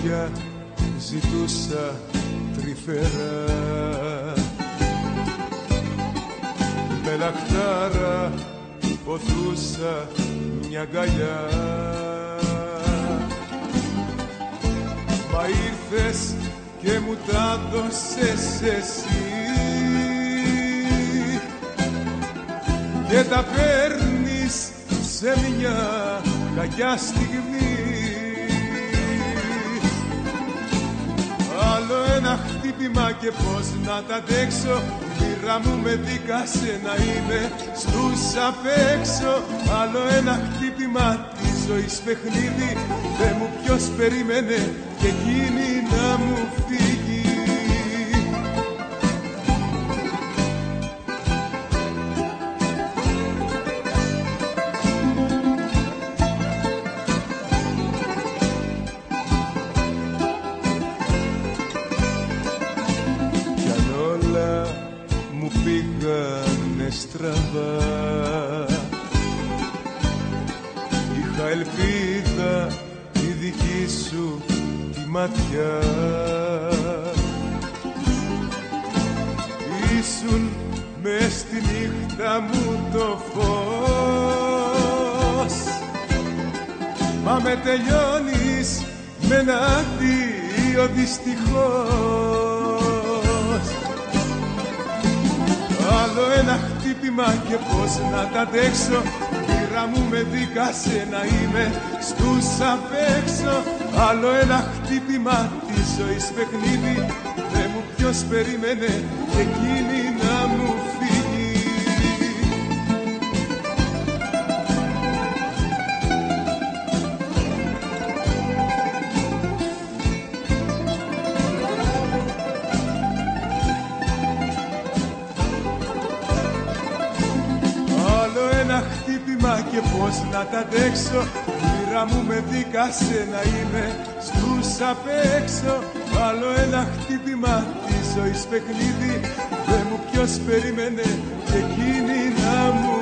λόγια ζητούσα τρυφερά, με λαχτάρα ποθούσα μια αγκαλιά. Μα ήρθες και μου τα δώσες εσύ και τα παίρνεις σε μια κακιά στιγμή. Άλλο ένα χτύπημα και πώς να τα αντέξω, μοίρα μου με δίκασε να είμαι στους απ' έξω. Άλλο ένα χτύπημα της ζωής παιχνίδι, δε μου ποιος περίμενε και εκείνη να μου φύγει. Κι αν όλα μου πήγανε στραβά, είχα ελπίδα τη δική σου τη ματιά. Ήσουν μες στη νύχτα μου το φως, μα με τελειώνεις με ένα αντίο δυστυχώς. Άλλο ένα χτύπημα και πώς να τα αντέξω, μοίρα μου με δίκασε να είμαι στους απ' έξω. Άλλο ένα χτύπημα της ζωής παιχνίδι, δε μου ποιος περίμενε και εκείνη να μου φύγει. Άλλο ένα χτύπημα και πώς να τα αντέξω, μοίρα μου με δίκασε να είμαι στους απ' έξω. Άλλο ένα χτύπημα της ζωής παιχνίδι, δε μου ποιος περίμενε και εκείνη να μου